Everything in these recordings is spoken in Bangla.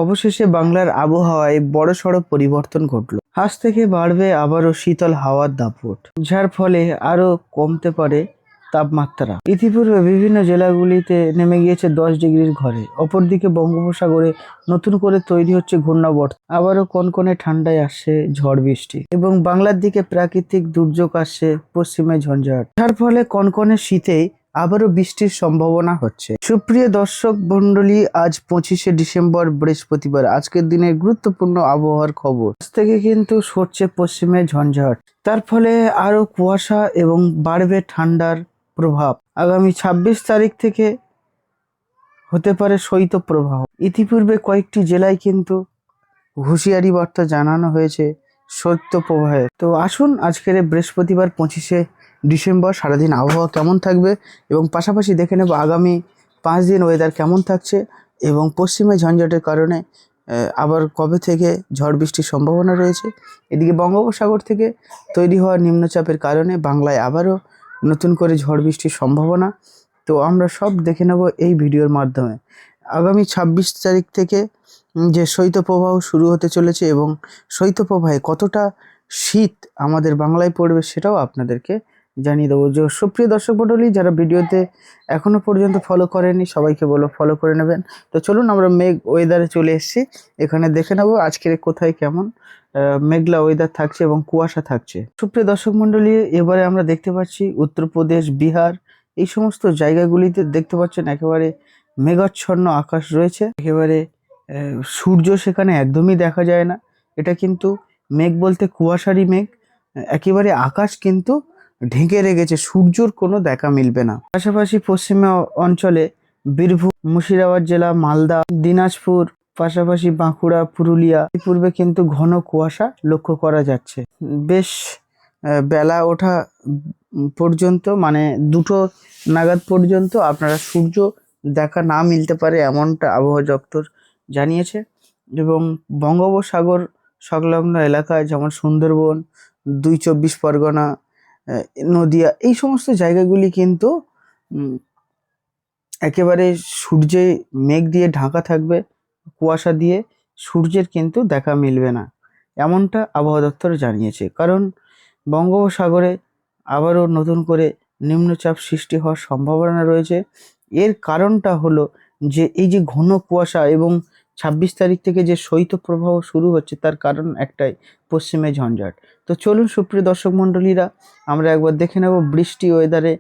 অবশেষে বাংলার আবহাওয়ায় বড়সড় পরিবর্তন ঘটলো। আজ থেকে বাড়বে আবারও শীতল হাওয়ার দাপট, যার ফলে আরো কমতে পারে তাপমাত্রা। ইতিপূর্বে বিভিন্ন জেলাগুলিতে নেমে গিয়েছে 10 ডিগ্রির ঘরে। অপরদিকে বঙ্গোপসাগরে নতুন করে তৈরি হচ্ছে ঘূর্ণাবর্ত। আবারও কনকনে ঠান্ডায় আসছে ঝড় বৃষ্টি এবং বাংলার দিকে প্রাকৃতিক দুর্যোগ আসছে, পশ্চিমে ঝঞ্ঝাট, যার ফলে কনকনে শীতেই আবারও বৃষ্টির সম্ভাবনা হচ্ছে। সুপ্রিয় দর্শক মন্ডলী, আজ 25শে ডিসেম্বর বৃহস্পতিবার, আজকের দিনের গুরুত্বপূর্ণ আবহাওয়ার খবর। আজ থেকে কিন্তু সরছে পশ্চিমে ঝঞ্ঝাট, তার ফলে আরো কুয়াশা এবং বাড়বে ঠান্ডার প্রভাব। আগামী 26 তারিখ থেকে হতে পারে শৈত্যপ্রবাহ। ইতিপূর্বে কয়েকটি জেলায় কিন্তু হুঁশিয়ারি বার্তা জানানো হয়েছে শৈত্যপ্রবাহের। তো আসুন আজকের বৃহস্পতিবার 25শে ডিসেম্বর সারাদিন আবহাওয়া কেমন থাকবে এবং পাশাপাশি দেখে নেব আগামী 5 দিন ওয়েদার কেমন থাকছে এবং পশ্চিমে ঝঞ্ঝাটের কারণে আবার কবে থেকে ঝড় বৃষ্টির সম্ভাবনা রয়েছে। এদিকে বঙ্গোপসাগর থেকে তৈরি হওয়া নিম্নচাপের কারণে বাংলায় আবারও নতুন করে ঝড় বৃষ্টির সম্ভাবনা। তো আমরা সব দেখে নেব এই ভিডিওর মাধ্যমে। আগামী 26 তারিখ থেকে যে শৈত্যপ্রবাহ শুরু হতে চলেছে এবং শৈত্যপ্রবাহে কতটা শীত আমাদের বাংলায় পড়বে সেটাও আপনাদেরকে জানিয়ে দেবো। যে সুপ্রিয় দর্শক মণ্ডলী, যারা ভিডিওতে এখনো পর্যন্ত ফলো করেনি সবাইকে বলো ফলো করে নেবেন। তো চলুন আমরা মেঘ ওয়েদারে চলে এসেছি, এখানে দেখে নেবো আজকের কোথায় কেমন মেঘলা ওয়েদার থাকছে এবং কুয়াশা থাকছে। সুপ্রিয় দর্শক মণ্ডলী, এবারে আমরা দেখতে পাচ্ছি উত্তরপ্রদেশ, বিহার এই সমস্ত জায়গাগুলিতে দেখতে পাচ্ছেন একেবারে মেঘাচ্ছন্ন আকাশ রয়েছে। একেবারে সূর্য সেখানে একদমই দেখা যায় না। এটা কিন্তু মেঘ বলতে কুয়াশারই মেঘ। একেবারে আকাশ কিন্তু ঢেকে রেখেছে, সূর্যর কোনো দেখা মিলবে না। পাশাপাশি পশ্চিমা অঞ্চলে বীরভূম, মুর্শিদাবাদ জেলা, মালদা, দিনাজপুর, পাশাপাশি বাঁকুড়া, পুরুলিয়া পূর্বে কিন্তু ঘন কুয়াশা লক্ষ্য করা যাচ্ছে। বেশ বেলা ওঠা পর্যন্ত মানে 2টো নাগাদ পর্যন্ত আপনারা সূর্য দেখা না মিলতে পারে এমনটা আবহাওয়া দপ্তর জানিয়েছে। এবং বঙ্গোপসাগর সংলগ্ন এলাকায় যেমন সুন্দরবন, 2 চব্বিশ পরগনা, নদিয়া এই সমস্ত জায়গাগুলি কিন্তু একেবারে সূর্যে মেঘ দিয়ে ঢাকা থাকবে, কুয়াশা দিয়ে সূর্যের কিন্তু দেখা মিলবে না এমনটা আবহাওয়া দপ্তর জানিয়েছে। কারণ বঙ্গোপসাগরে আবারও নতুন করে নিম্নচাপ সৃষ্টি হওয়ার সম্ভাবনা রয়েছে। এর কারণটা হলো যে এই যে ঘন কুয়াশা এবং 26 তারিখ থেকে যে শৈত্যপ্রবাহ শুরু হচ্ছে তার কারণ একটাই, পশ্চিমে ঝঞ্ঝাট। তো চলুন সুপ্রিয় দর্শক মণ্ডলীরা, আমরা একবার দেখে নেব বৃষ্টি ওয়েদারে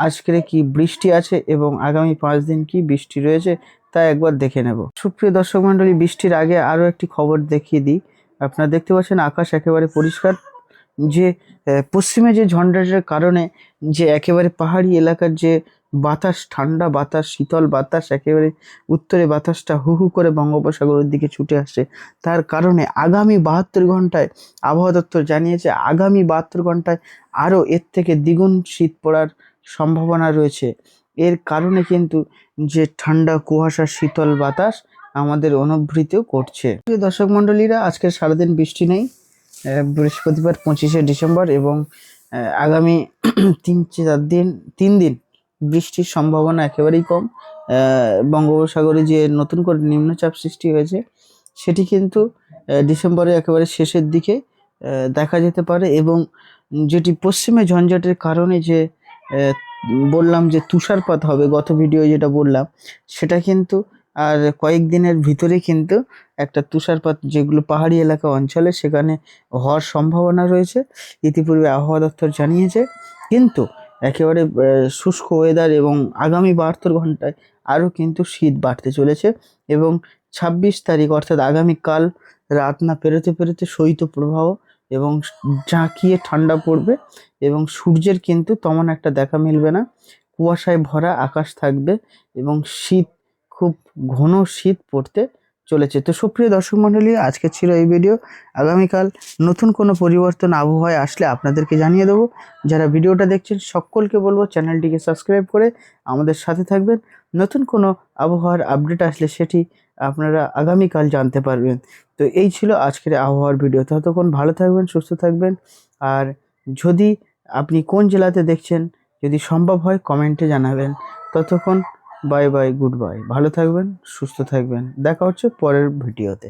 আজকের কি বৃষ্টি আছে এবং আগামী 5 দিন কি বৃষ্টি রয়েছে তা একবার দেখে নেব। সুপ্রিয় দর্শক মণ্ডলী, বৃষ্টির আগে আরও একটি খবর দেখিয়ে দিই। আপনারা দেখতে পাচ্ছেন আকাশ একেবারে পরিষ্কার। যে পশ্চিমে যে ঝঞ্ঝাটের কারণে যে একেবারে পাহাড়ি এলাকার যে বাতাস, ঠান্ডা বাতাস, শীতল বাতাস, একেবারে উত্তরে বাতাসটা হু হু করে বঙ্গোপসাগরের দিকে ছুটে আসছে, তার কারণে আগামী 72 ঘন্টায় আবহাওয়া দপ্তর জানিয়েছে আগামী 72 ঘন্টায় আরও এর থেকে দ্বিগুণ শীত পড়ার সম্ভাবনা রয়েছে। এর কারণে কিন্তু যে ঠান্ডা কুয়াশা শীতল বাতাস আমাদের অনুভূতিও করছে। দর্শক মণ্ডলীরা, আজকের সারাদিন বৃষ্টি নেই, বৃহস্পতিবার 25শে ডিসেম্বর এবং আগামী 3 দিন বৃষ্টির সম্ভাবনা একেবারেই কম। বঙ্গোপসাগরে যে নতুন করে নিম্নচাপ সৃষ্টি হয়েছে সেটি কিন্তু ডিসেম্বরে একেবারে শেষের দিকে দেখা যেতে পারে এবং যেটি পশ্চিমে ঝঞ্ঝাটের কারণে যে বললাম যে তুষারপাত হবে, গত ভিডিও যেটা বললাম সেটা কিন্তু আর কয়েকদিনের ভিতরে কিন্তু একটা তুষারপাত যেগুলো পাহাড়ি এলাকা অঞ্চলে সেখানে হওয়ার সম্ভাবনা রয়েছে, ইতিপূর্বে আবহাওয়া দপ্তর জানিয়েছে। কিন্তু একেবারে শুষ্ক ওয়েদার এবং আগামী 72 ঘন্টায় আরও কিন্তু শীত বাড়তে চলেছে এবং 26 তারিখ অর্থাৎ আগামীকাল রাত না পেরোতে পেরোতে শৈত্যপ্রবাহ এবং ঝাঁকিয়ে ঠান্ডা পড়বে এবং সূর্যের কিন্তু তেমন একটা দেখা মিলবে না, কুয়াশায় ভরা আকাশ থাকবে এবং শীত, খুব ঘন শীত পড়তে চলেছে। তো সুপ্রিয় দর্শক মণ্ডলী, আজকে ছিল এই ভিডিও। আগামীকাল নতুন কোনো পরিবর্তন আবহাওয়ায় আসলে আপনাদেরকে জানিয়ে দেবো। যারা ভিডিওটা দেখছেন সকলকে বলবো চ্যানেলটিকে সাবস্ক্রাইব করে আমাদের সাথে থাকবেন। নতুন কোনো আবহাওয়ার আপডেট আসলে সেটি আপনারা আগামীকাল জানতে পারবেন। তো এই ছিল আজকের আবহাওয়ার ভিডিও। ততক্ষণ ভালো থাকবেন, সুস্থ থাকবেন। আর যদি আপনি কোন জেলাতে দেখছেন যদি সম্ভব হয় কমেন্টে জানাবেন। ততক্ষণ বাই বাই, গুড বাই, ভালো থাকবেন, সুস্থ থাকবেন, দেখা হচ্ছে পরের ভিডিওতে।